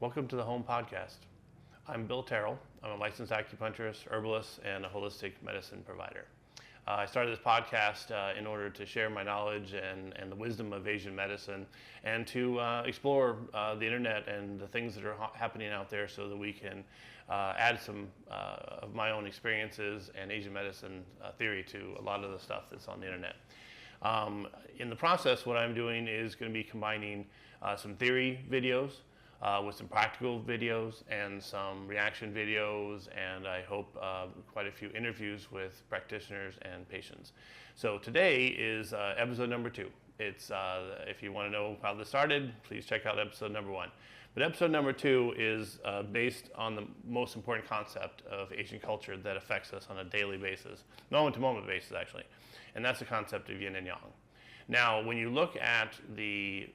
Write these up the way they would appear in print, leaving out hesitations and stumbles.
Welcome to the Home Podcast. I'm Bill Terrell. I'm a licensed acupuncturist, herbalist, and a holistic medicine provider. I started this podcast in order to share my knowledge and the wisdom of Asian medicine and to explore the internet and the things that are happening out there so that we can add some of my own experiences and Asian medicine theory to a lot of the stuff that's on the internet. In the process, what I'm doing is going to be combining some theory videos with some practical videos and some reaction videos, and I hope quite a few interviews with practitioners and patients. So today is episode number 2. It's if you want to know how this started, please check out episode number 1. But episode number 2 is based on the most important concept of Asian culture that affects us on a daily basis, moment-to-moment basis actually, and that's the concept of yin and yang. Now, when you look at the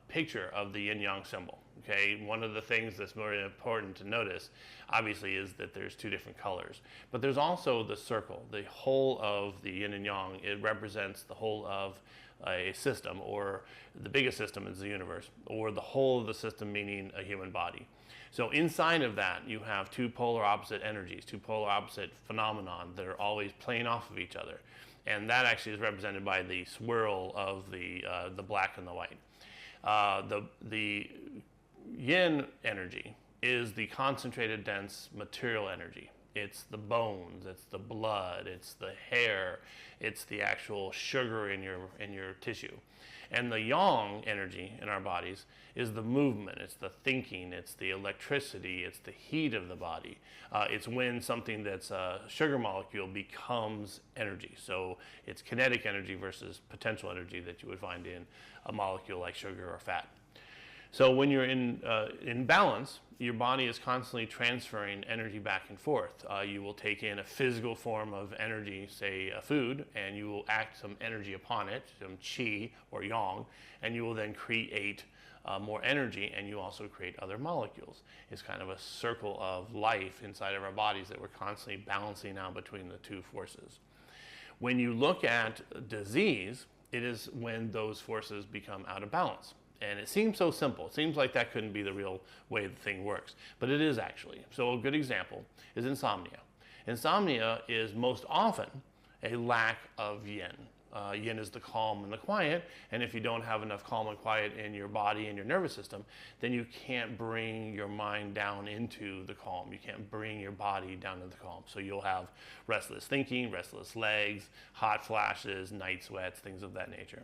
picture of the yin yang symbol, okay, one of the things that's very important to notice, obviously, is that there's 2 different colors. But there's also the circle, the whole of the yin and yang. It represents the whole of a system, or the biggest system is the universe, or the whole of the system, meaning a human body. So inside of that, you have 2 polar opposite energies, 2 polar opposite phenomenon that are always playing off of each other. And that actually is represented by the swirl of the black and the white. The yin energy is the concentrated, dense material energy. It's the bones, it's the blood, it's the hair, it's the actual sugar in your tissue. And the yang energy in our bodies is the movement, it's the thinking, it's the electricity, it's the heat of the body. It's when something that's a sugar molecule becomes energy. So it's kinetic energy versus potential energy that you would find in a molecule like sugar or fat. So when you're in balance, your body is constantly transferring energy back and forth. You will take in a physical form of energy, say a food, and you will act some energy upon it, some qi or yang, and you will then create more energy, and you also create other molecules. It's kind of a circle of life inside of our bodies that we're constantly balancing out between the 2 forces. When you look at disease, it is when those forces become out of balance. And it seems so simple. It seems like that couldn't be the real way the thing works. But it is actually. So a good example is insomnia. Insomnia is most often a lack of yin. Yin is the calm and the quiet. And if you don't have enough calm and quiet in your body and your nervous system, then you can't bring your mind down into the calm. You can't bring your body down into the calm. So you'll have restless thinking, restless legs, hot flashes, night sweats, things of that nature.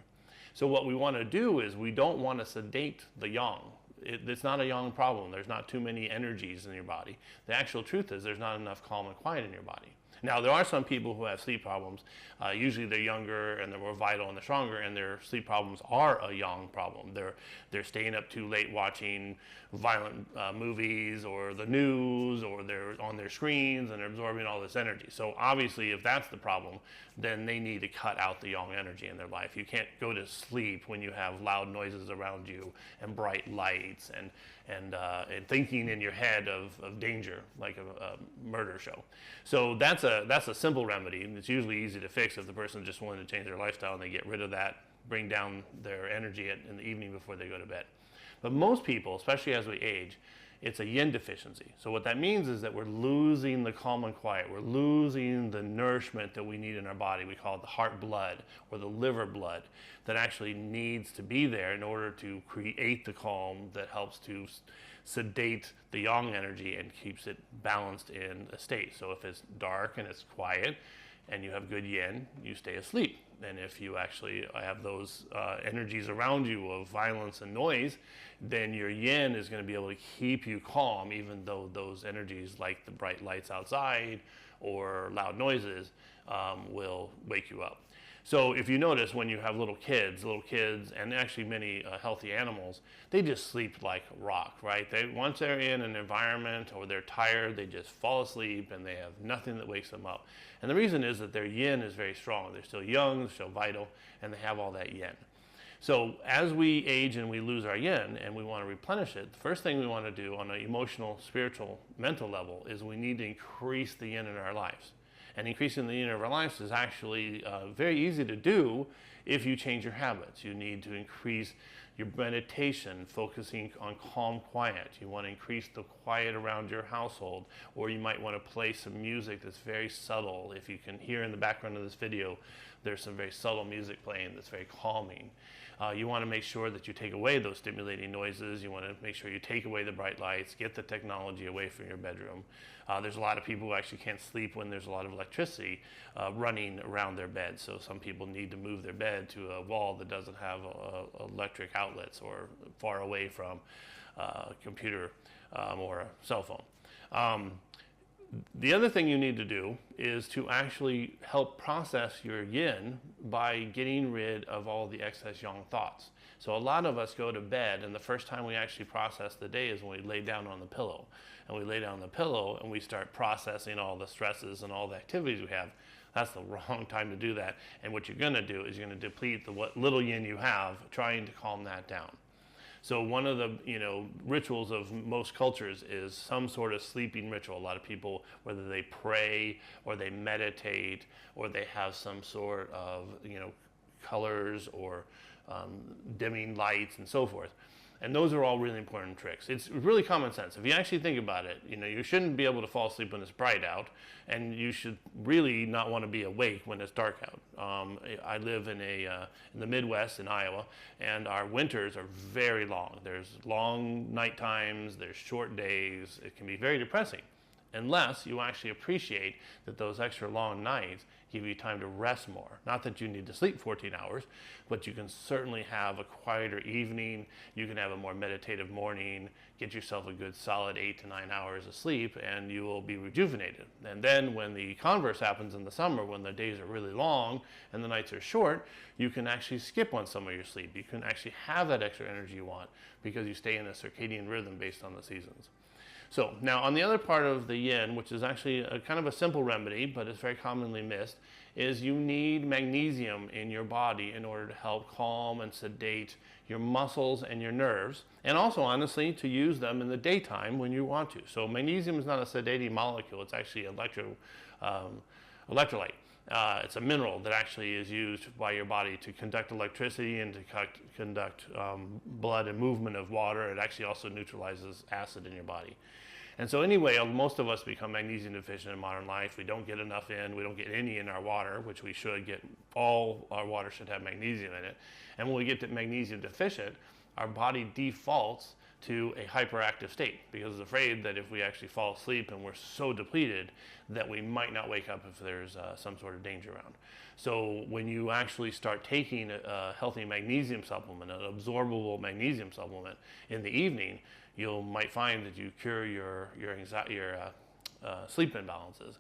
So what we want to do is we don't want to sedate the yang. It's not a yang problem. There's not too many energies in your body. The actual truth is there's not enough calm and quiet in your body. Now, there are some people who have sleep problems. Usually they're younger and they're more vital and they're stronger, and their sleep problems are a yang problem. They're staying up too late watching violent movies or the news, or they're on their screens and they're absorbing all this energy. So obviously, if that's the problem, then they need to cut out the yang energy in their life. You can't go to sleep when you have loud noises around you and bright lights and thinking in your head of danger, like a murder show. So that's a simple remedy, and it's usually easy to fix if the person just wanted to change their lifestyle and they get rid of that, bring down their energy in the evening before they go to bed. But most people, especially as we age, it's a yin deficiency. So what that means is that we're losing the calm and quiet. We're losing the nourishment that we need in our body. We call it the heart blood or the liver blood that actually needs to be there in order to create the calm that helps to sedate the yang energy and keeps it balanced in a state. So if it's dark and it's quiet and you have good yin, you stay asleep. And if you actually have those energies around you of violence and noise, then your yin is going to be able to keep you calm, even though those energies like the bright lights outside or loud noises will wake you up. So if you notice, when you have little kids, and actually many healthy animals, they just sleep like rock, right? Once they're in an environment or they're tired, they just fall asleep and they have nothing that wakes them up. And the reason is that their yin is very strong. They're still young, they're still vital, and they have all that yin. So as we age and we lose our yin and we want to replenish it, the first thing we want to do on an emotional, spiritual, mental level is we need to increase the yin in our lives. And increasing the yin of our lives is actually very easy to do if you change your habits. You need to increase your meditation, focusing on calm quiet. You want to increase the quiet around your household, or you might want to play some music that's very subtle. If you can hear in the background of this video, there's some very subtle music playing that's very calming. You want to make sure that you take away those stimulating noises. You want to make sure you take away the bright lights, get the technology away from your bedroom. There's a lot of people who actually can't sleep when there's a lot of electricity running around their bed. So some people need to move their bed to a wall that doesn't have electric outlets, or far away from a computer or a cell phone. The other thing you need to do is to actually help process your yin by getting rid of all the excess yang thoughts. So a lot of us go to bed, and the first time we actually process the day is when we lay down on the pillow. And we lay down on the pillow and we start processing all the stresses and all the activities we have. That's the wrong time to do that. And what you're going to do is you're going to deplete the what little yin you have, trying to calm that down. So one of the rituals of most cultures is some sort of sleeping ritual. A lot of people, whether they pray or they meditate or they have some sort of colors or dimming lights and so forth. And those are all really important tricks. It's really common sense. If you actually think about it, you shouldn't be able to fall asleep when it's bright out, and you should really not want to be awake when it's dark out. I live in the Midwest in Iowa, and our winters are very long. There's long night times, there's short days. It can be very depressing, unless you actually appreciate that those extra long nights give you time to rest more. Not that you need to sleep 14 hours, but you can certainly have a quieter evening. You can have a more meditative morning, get yourself a good solid 8 to 9 hours of sleep, and you will be rejuvenated. And then when the converse happens in the summer, when the days are really long and the nights are short, you can actually skip on some of your sleep. You can actually have that extra energy you want because you stay in a circadian rhythm based on the seasons. So now on the other part of the yin, which is actually a kind of a simple remedy, but it's very commonly missed, is you need magnesium in your body in order to help calm and sedate your muscles and your nerves, and also honestly to use them in the daytime when you want to. So magnesium is not a sedating molecule, it's actually electrolyte. It's a mineral that actually is used by your body to conduct electricity and to conduct blood and movement of water. It actually also neutralizes acid in your body. And so anyway, most of us become magnesium deficient in modern life. We don't get enough in. We don't get any in our water, which we should get. All our water should have magnesium in it. And when we get to magnesium deficient, our body defaults to a hyperactive state because it's afraid that if we actually fall asleep and we're so depleted that we might not wake up if there's some sort of danger around. So when you actually start taking a healthy magnesium supplement, an absorbable magnesium supplement in the evening, you might find that you cure your sleep imbalances.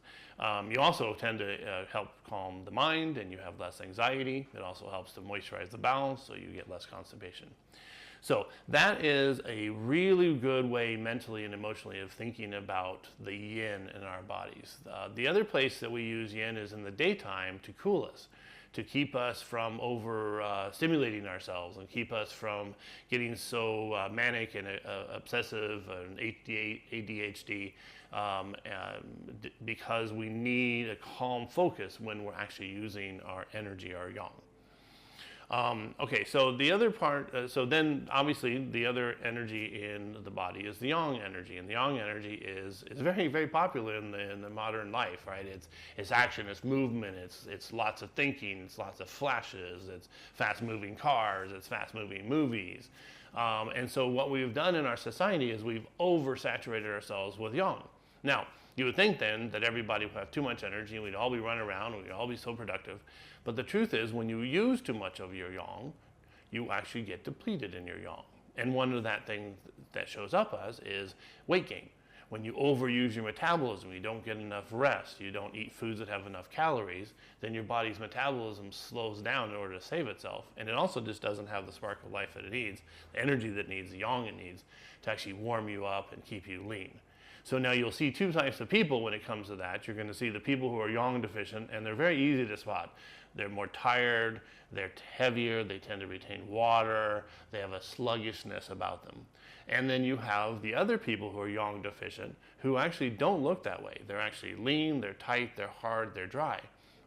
You also tend to help calm the mind, and you have less anxiety. It also helps to moisturize the bowels, so you get less constipation. So that is a really good way mentally and emotionally of thinking about the yin in our bodies. The other place that we use yin is in the daytime to cool us, to keep us from stimulating ourselves and keep us from getting so manic and obsessive and ADHD because we need a calm focus when we're actually using our energy, our yang. Okay, so the other part, so then obviously the other energy in the body is the yang energy, and the yang energy is very, very popular in the modern life, right? It's action, it's movement, it's lots of thinking, it's lots of flashes, it's fast-moving cars, it's fast-moving movies. And so what we've done in our society is we've oversaturated ourselves with yang. Now, you would think then that everybody would have too much energy and we'd all be running around and we'd all be so productive. But the truth is, when you use too much of your yang, you actually get depleted in your yang. And one of that thing that shows up as is weight gain. When you overuse your metabolism, you don't get enough rest, you don't eat foods that have enough calories, then your body's metabolism slows down in order to save itself. And it also just doesn't have the spark of life that it needs, the energy that it needs, the yang it needs to actually warm you up and keep you lean. So now you'll see two types of people when it comes to that. You're going to see the people who are yang deficient, and they're very easy to spot. They're more tired, they're heavier, they tend to retain water, they have a sluggishness about them. And then you have the other people who are yang deficient who actually don't look that way. They're actually lean, they're tight, they're hard, they're dry.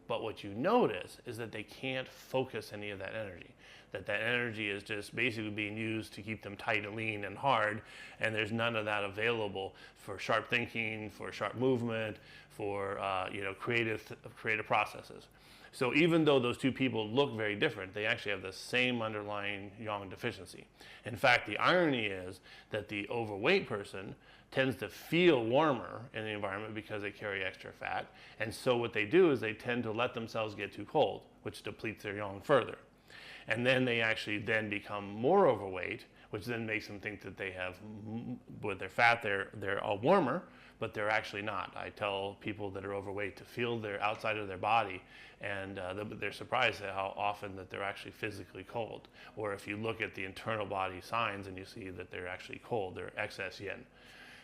But what you notice is that they can't focus any of that energy. That energy is just basically being used to keep them tight and lean and hard, and there's none of that available for sharp thinking, for sharp movement, for creative processes. So even though those two people look very different, they actually have the same underlying yang deficiency. In fact, the irony is that the overweight person tends to feel warmer in the environment because they carry extra fat, and so what they do is they tend to let themselves get too cold, which depletes their yang further. And then they actually then become more overweight, which then makes them think that they have, with their fat, they're all warmer, but they're actually not. I tell people that are overweight to feel their outside of their body, and they're surprised at how often that they're actually physically cold. Or if you look at the internal body signs and you see that they're actually cold, they're excess yin.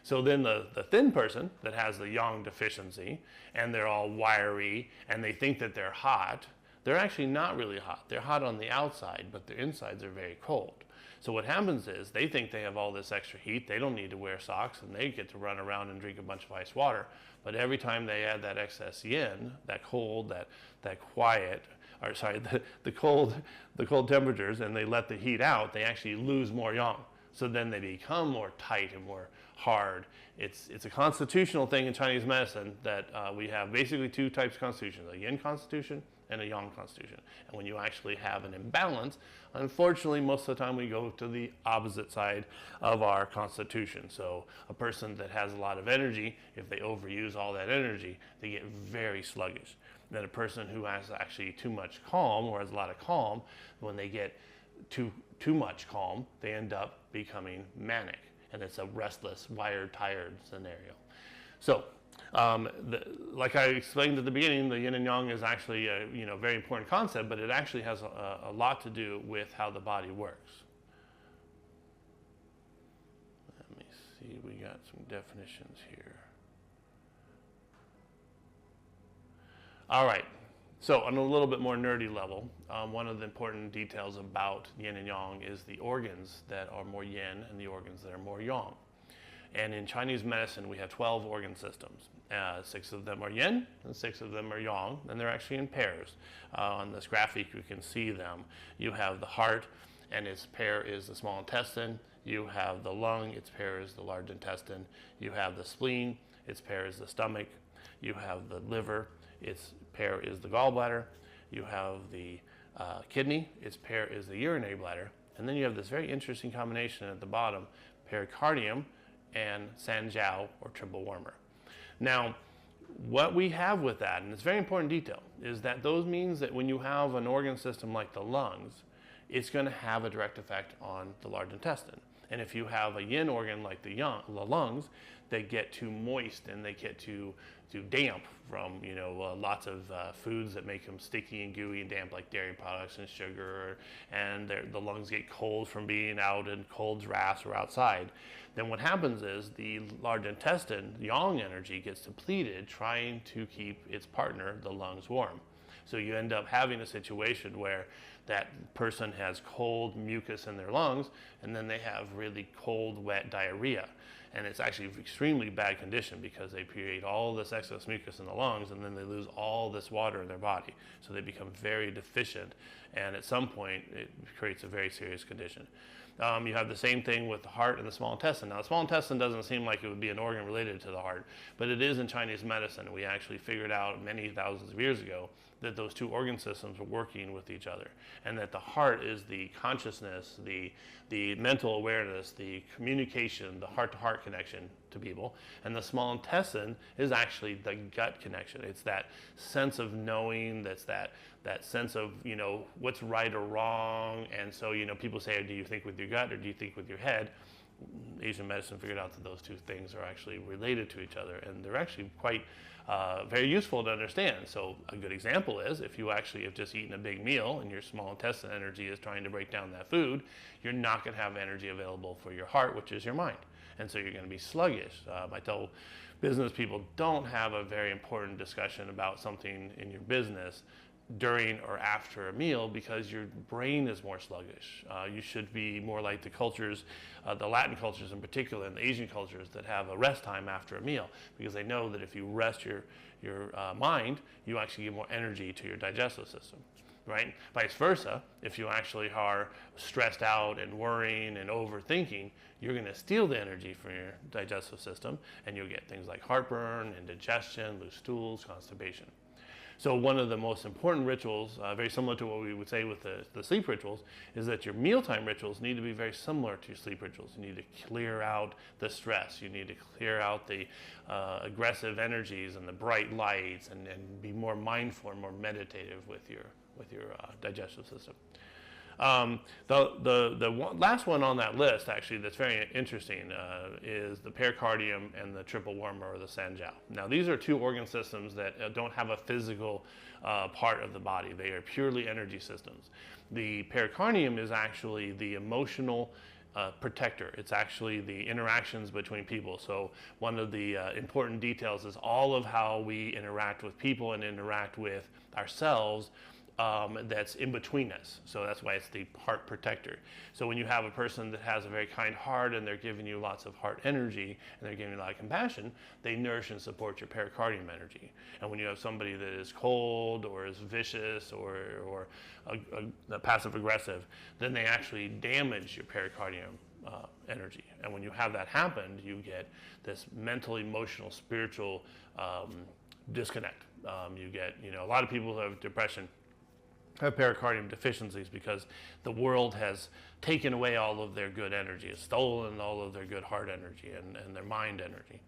So then the thin person that has the yang deficiency, and they're all wiry, and they think that they're hot, they're actually not really hot. They're hot on the outside, but their insides are very cold. So what happens is they think they have all this extra heat. They don't need to wear socks, and they get to run around and drink a bunch of ice water. But every time they add that excess yin, that cold, that quiet, or sorry, the cold temperatures, and they let the heat out, they actually lose more yang. So then they become more tight and more hard. It's a constitutional thing in Chinese medicine that we have basically two types of constitutions, a yin constitution and a yang constitution. And when you actually have an imbalance, unfortunately, most of the time we go to the opposite side of our constitution. So a person that has a lot of energy, if they overuse all that energy, they get very sluggish. Then a person who has actually too much calm or has a lot of calm, when they get too much calm, they end up becoming manic. And it's a restless, wired, tired scenario. So, like I explained at the beginning, the yin and yang is actually a very important concept, but it actually has a lot to do with how the body works. Let me see, we got some definitions here. All right, so on a little bit more nerdy level, one of the important details about yin and yang is the organs that are more yin and the organs that are more yang. And in Chinese medicine, we have 12 organ systems. 6 of them are yin and 6 of them are yang, and they're actually in pairs. On this graphic, you can see them. You have the heart, and its pair is the small intestine. You have the lung, its pair is the large intestine. You have the spleen, its pair is the stomach. You have the liver, its pair is the gallbladder. You have the kidney, its pair is the urinary bladder. And then you have this very interesting combination at the bottom, pericardium and sanjiao, or triple warmer. Now, what we have with that, and it's very important detail, is that those means that when you have an organ system like the lungs, it's going to have a direct effect on the large intestine. And if you have a yin organ like the lungs, they get too moist and they get too damp from lots of foods that make them sticky and gooey and damp, like dairy products and sugar, and the lungs get cold from being out in cold drafts or outside. Then what happens is the large intestine, yang energy, gets depleted trying to keep its partner, the lungs, warm. So you end up having a situation where that person has cold mucus in their lungs, and then they have really cold, wet diarrhea. And it's actually an extremely bad condition because they create all this excess mucus in the lungs, and then they lose all this water in their body. So they become very deficient, and at some point it creates a very serious condition. You have the same thing with the heart and the small intestine. Now, the small intestine doesn't seem like it would be an organ related to the heart, but it is in Chinese medicine. We actually figured out many thousands of years ago that those two organ systems are working with each other, and that the heart is the consciousness, the mental awareness, the communication, the heart-to-heart connection to people, and the small intestine is actually the gut connection. It's that sense of knowing, that's that sense of what's right or wrong. And so people say, do you think with your gut or do you think with your head? Asian medicine figured out that those two things are actually related to each other, and they're actually quite very useful to understand. So a good example is if you actually have just eaten a big meal and your small intestine energy is trying to break down that food, you're not going to have energy available for your heart, which is your mind. And so you're going to be sluggish. I tell business people, don't have a very important discussion about something in your business during or after a meal because your brain is more sluggish. You should be more like the cultures, the Latin cultures in particular, and the Asian cultures that have a rest time after a meal, because they know that if you rest your mind, you actually give more energy to your digestive system. Right? Vice versa, if you actually are stressed out and worrying and overthinking, you're going to steal the energy from your digestive system, and you'll get things like heartburn, indigestion, loose stools, constipation. So one of the most important rituals, very similar to what we would say with the sleep rituals, is that your mealtime rituals need to be very similar to your sleep rituals. You need to clear out the stress. You need to clear out the aggressive energies and the bright lights, and be more mindful and more meditative with your digestive system. The last one on that list, actually, that's very interesting is the pericardium and the triple warmer, or the sanjiao. Now, these are two organ systems that don't have a physical part of the body. They are purely energy systems. The pericardium is actually the emotional protector. It's actually the interactions between people. So one of the important details is all of how we interact with people and interact with ourselves. That's in between us. So that's why it's the heart protector. So when you have a person that has a very kind heart and they're giving you lots of heart energy and they're giving you a lot of compassion, they nourish and support your pericardium energy. And when you have somebody that is cold or is vicious or passive aggressive, then they actually damage your pericardium energy. And when you have that happen, you get this mental, emotional, spiritual disconnect. You get, a lot of people who have depression have pericardium deficiencies because the world has taken away all of their good energy, has stolen all of their good heart energy and their mind energy.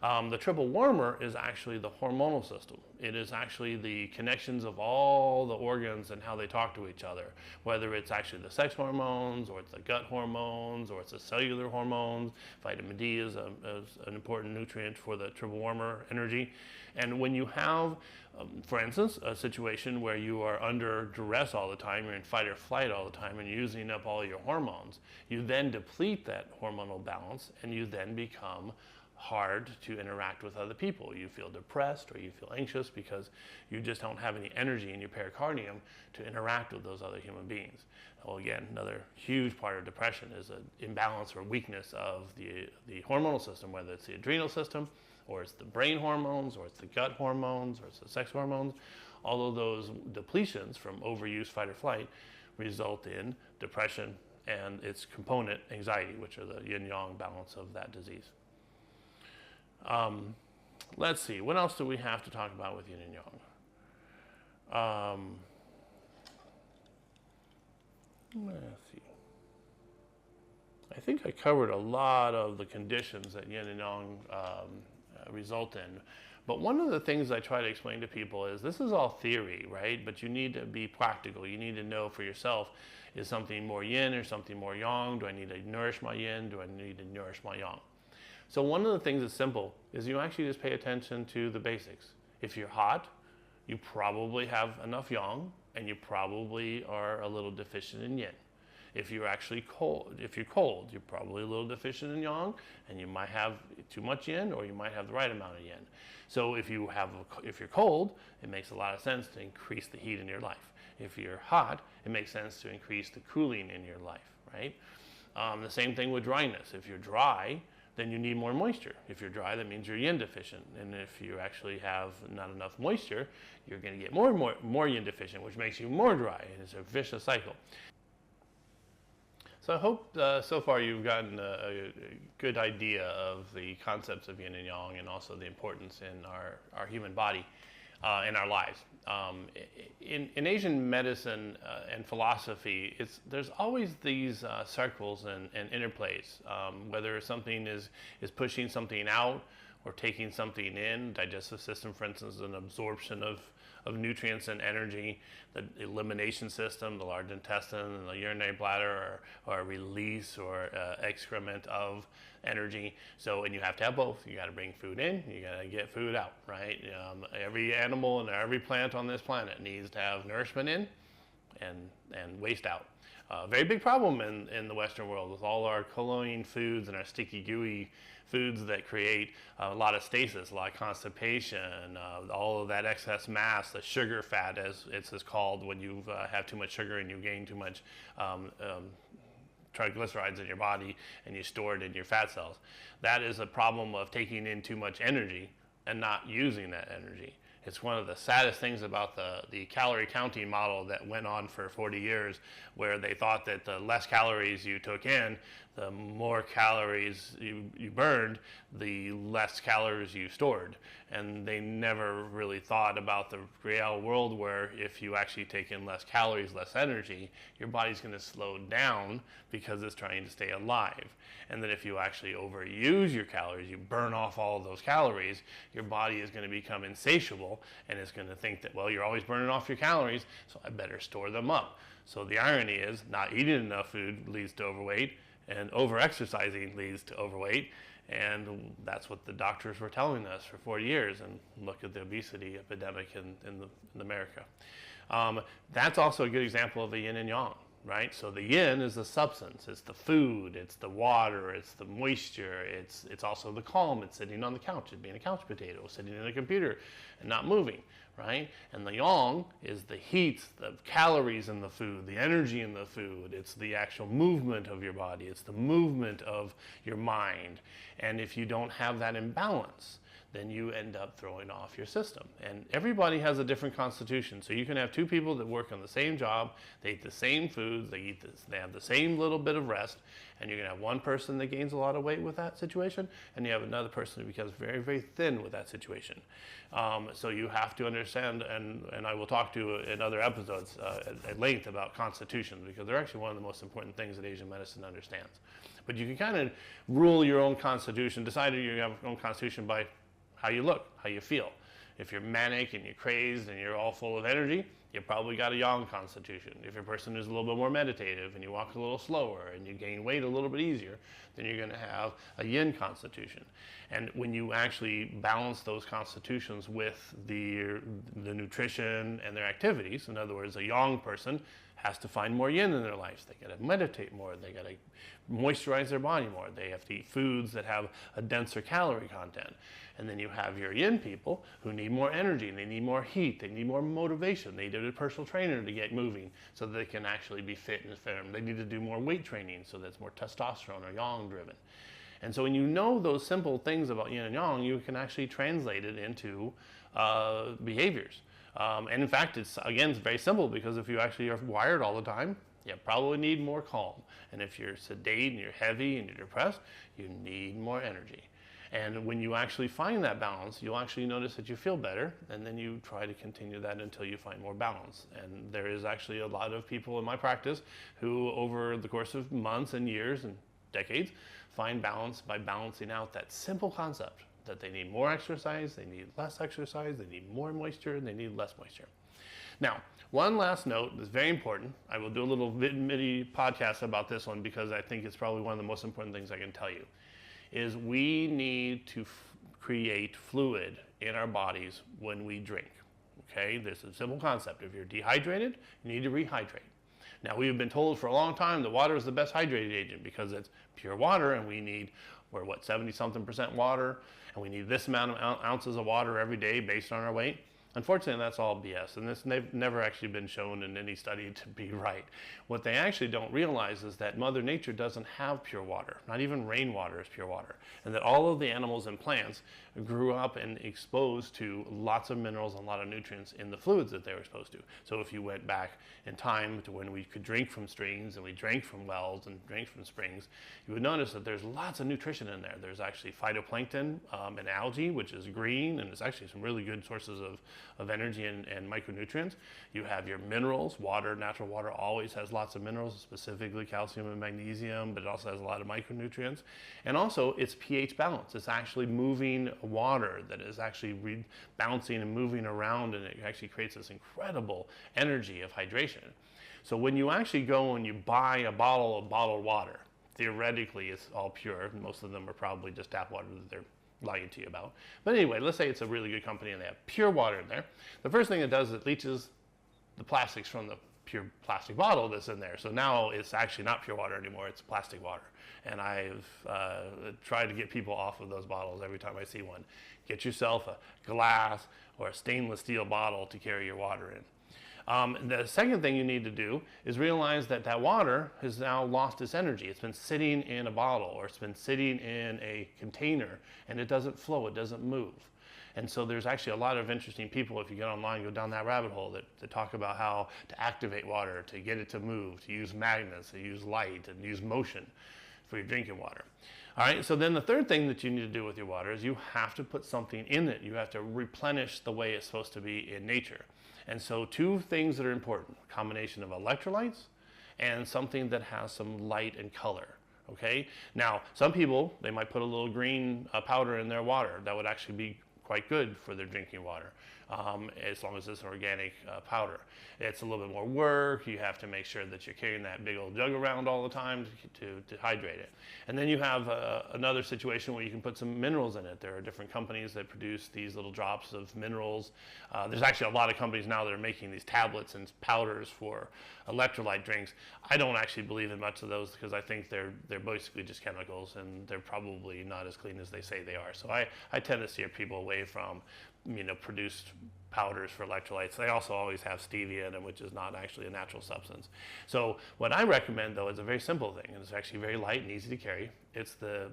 The triple warmer is actually the hormonal system. It is actually the connections of all the organs and how they talk to each other, whether it's actually the sex hormones, or it's the gut hormones, or it's the cellular hormones. Vitamin D is an important nutrient for the triple warmer energy. And when you have, for instance, a situation where you are under duress all the time, you're in fight or flight all the time, and you're using up all your hormones, you then deplete that hormonal balance, and you then become hard to interact with other people. You feel depressed or you feel anxious because you just don't have any energy in your pericardium to interact with those other human beings. Well, again, another huge part of depression is an imbalance or weakness of the hormonal system, whether it's the adrenal system, or it's the brain hormones, or it's the gut hormones, or it's the sex hormones. All of those depletions from overuse, fight or flight, result in depression and its component, anxiety, which are the yin-yang balance of that disease. Let's see, what else do we have to talk about with yin and yang? Let's see. I think I covered a lot of the conditions that yin and yang result in. But one of the things I try to explain to people is this is all theory, right? But you need to be practical. You need to know for yourself, is something more yin or something more yang? Do I need to nourish my yin? Do I need to nourish my yang? So one of the things that's simple is you actually just pay attention to the basics. If you're hot, you probably have enough yang, and you probably are a little deficient in yin. If you're actually cold, you're probably a little deficient in yang, and you might have too much yin, or you might have the right amount of yin. So if you're cold, it makes a lot of sense to increase the heat in your life. If you're hot, it makes sense to increase the cooling in your life, right? The same thing with dryness. If you're dry, then you need more moisture. If you're dry, that means you're yin deficient. And if you actually have not enough moisture, you're going to get more yin deficient, which makes you more dry, and it's a vicious cycle. So I hope so far you've gotten a good idea of the concepts of yin and yang, and also the importance in our human body in our lives. In Asian medicine and philosophy, there's always these circles and interplays, whether something is pushing something out or taking something in. Digestive system, for instance, is an absorption of nutrients and energy. The elimination system, the large intestine and the urinary bladder, are a release or excrement of energy. So, and you have to have both. You got to bring food in, you got to get food out, right? Every animal and every plant on this planet needs to have nourishment in and waste out. Very big problem in the Western world with all our cloying foods and our sticky, gooey foods that create a lot of stasis, a lot of constipation, all of that excess mass, the sugar fat, as it's called, when you have too much sugar and you gain too much triglycerides in your body and you store it in your fat cells. That is a problem of taking in too much energy and not using that energy. It's one of the saddest things about the calorie counting model that went on for 40 years, where they thought that the less calories you took in, the more calories you burned, the less calories you stored. And they never really thought about the real world, where if you actually take in less calories, less energy, your body's going to slow down because it's trying to stay alive. And that if you actually overuse your calories, you burn off all of those calories, your body is going to become insatiable and it's going to think that, well, you're always burning off your calories, so I better store them up. So the irony is, not eating enough food leads to overweight, and over-exercising leads to overweight. And that's what the doctors were telling us for 40 years. And look at the obesity epidemic in America. That's also a good example of the yin and yang, right? So the yin is the substance. It's the food. It's the water. It's the moisture. It's also the calm. It's sitting on the couch. It's being a couch potato, sitting in a computer and not moving, right? And the yang is the heat, the calories in the food, the energy in the food. It's the actual movement of your body. It's the movement of your mind. And if you don't have that in balance, then you end up throwing off your system. And everybody has a different constitution. So you can have two people that work on the same job, they eat the same foods, they have the same little bit of rest, and you're gonna have one person that gains a lot of weight with that situation, and you have another person who becomes very, very thin with that situation. So you have to understand, and I will talk to you in other episodes at length about constitutions, because they're actually one of the most important things that Asian medicine understands. But you can kind of rule your own constitution, decide your own constitution by how you look, how you feel. If you're manic and you're crazed and you're all full of energy, you probably got a yang constitution. If your person is a little bit more meditative and you walk a little slower and you gain weight a little bit easier, then you're going to have a yin constitution. And when you actually balance those constitutions with the nutrition and their activities, in other words, a yang person has to find more yin in their lives. They got to meditate more. They got to moisturize their body more. They have to eat foods that have a denser calorie content. And then you have your yin people who need more energy, and they need more heat, they need more motivation. They need a personal trainer to get moving so that they can actually be fit and firm. They need to do more weight training so that's more testosterone or yang driven. And so when you know those simple things about yin and yang, you can actually translate it into behaviors. And in fact, it's very simple, because if you actually are wired all the time, you probably need more calm. And if you're sedate and you're heavy and you're depressed, you need more energy. And when you actually find that balance, you'll actually notice that you feel better, and then you try to continue that until you find more balance. And there is actually a lot of people in my practice who, over the course of months and years and decades, find balance by balancing out that simple concept that they need more exercise, they need less exercise, they need more moisture, and they need less moisture. Now, one last note that's very important. I will do a little mini podcast about this one, because I think it's probably one of the most important things I can tell you, is we need to create fluid in our bodies when we drink. Okay, this is a simple concept. If you're dehydrated, you need to rehydrate. Now, we've been told for a long time that water is the best hydrating agent because it's pure water, and we're 70-something% water, and we need this amount of ounces of water every day based on our weight. Unfortunately, that's all BS, and they've never actually been shown in any study to be right. What they actually don't realize is that Mother Nature doesn't have pure water. Not even rainwater is pure water. And that all of the animals and plants grew up and exposed to lots of minerals and a lot of nutrients in the fluids that they were exposed to. So if you went back in time to when we could drink from streams and we drank from wells and drank from springs, you would notice that there's lots of nutrition in there. There's actually phytoplankton and algae, which is green, and it's actually some really good sources of energy and micronutrients. You have your minerals. Water, natural water, always has lots of minerals, specifically calcium and magnesium, but it also has a lot of micronutrients. And also, it's pH balance. It's actually moving water that is actually bouncing and moving around, and it actually creates this incredible energy of hydration. So when you actually go and you buy a bottle of bottled water, theoretically it's all pure. Most of them are probably just tap water that they're lying to you about. But anyway, let's say it's a really good company and they have pure water in there. The first thing it does is it leaches the plastics from the pure plastic bottle that's in there. So now it's actually not pure water anymore, it's plastic water. And I've tried to get people off of those bottles every time I see one. Get yourself a glass or a stainless steel bottle to carry your water in. The second thing you need to do is realize that that water has now lost its energy. It's been sitting in a bottle, or it's been sitting in a container, and it doesn't flow, it doesn't move. And so there's actually a lot of interesting people, if you get online, go down that rabbit hole, that talk about how to activate water, to get it to move, to use magnets, to use light, and use motion for your drinking water. All right, so then the third thing that you need to do with your water is you have to put something in it. You have to replenish the way it's supposed to be in nature. And so two things that are important, a combination of electrolytes and something that has some light and color. Okay, now some people, they might put a little green powder in their water. That would actually be quite good for their drinking water, as long as it's an organic powder. It's a little bit more work. You have to make sure that you're carrying that big old jug around all the time to hydrate it. And then you have another situation where you can put some minerals in it. There are different companies that produce these little drops of minerals. There's actually a lot of companies now that are making these tablets and powders for electrolyte drinks. I don't actually believe in much of those because I think they're basically just chemicals, and they're probably not as clean as they say they are. So I tend to steer people away from, produced powders for electrolytes. They also always have stevia in them, which is not actually a natural substance. So what I recommend, though, is a very simple thing, and it's actually very light and easy to carry. It's the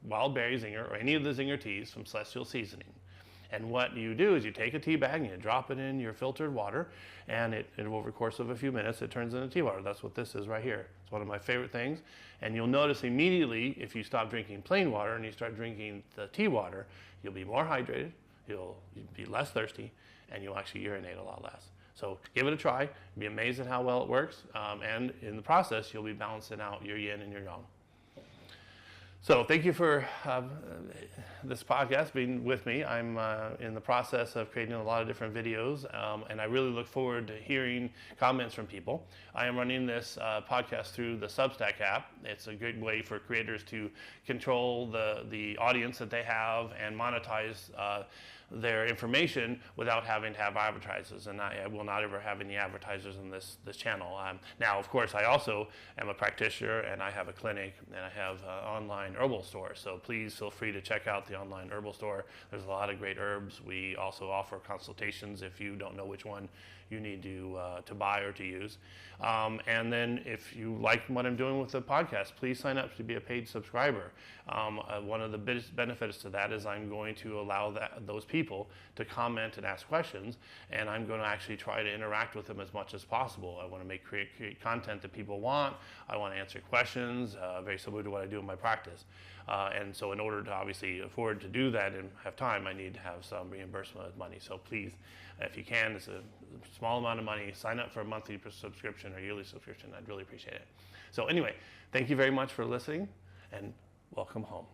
wild berry zinger, or any of the zinger teas from Celestial Seasoning. And what you do is you take a tea bag and you drop it in your filtered water, and over the course of a few minutes, it turns into tea water. That's what this is right here. It's one of my favorite things. And you'll notice immediately, if you stop drinking plain water and you start drinking the tea water, you'll be more hydrated, you'll be less thirsty, and you'll actually urinate a lot less. So give it a try. Be amazed at how well it works. And in the process, you'll be balancing out your yin and your yang. So thank you for this podcast being with me. I'm in the process of creating a lot of different videos, and I really look forward to hearing comments from people. I am running this podcast through the Substack app. It's a good way for creators to control the audience that they have and monetize their information without having to have advertisers, and I will not ever have any advertisers in this channel. Now, of course, I also am a practitioner, and I have a clinic, and I have an online herbal store, so please feel free to check out the online herbal store. There's a lot of great herbs. We also offer consultations if you don't know which one you need to buy or to use. And then if you like what I'm doing with the podcast, please sign up to be a paid subscriber. One of the biggest benefits to that is I'm going to allow those people to comment and ask questions, and I'm going to actually try to interact with them as much as possible. I want to create content that people want. I want to answer questions, very similar to what I do in my practice. And so in order to obviously afford to do that and have time, I need to have some reimbursement of money. So please, if you can, it's a small amount of money, sign up for a monthly subscription or yearly subscription. I'd really appreciate it. So anyway, thank you very much for listening, and welcome home.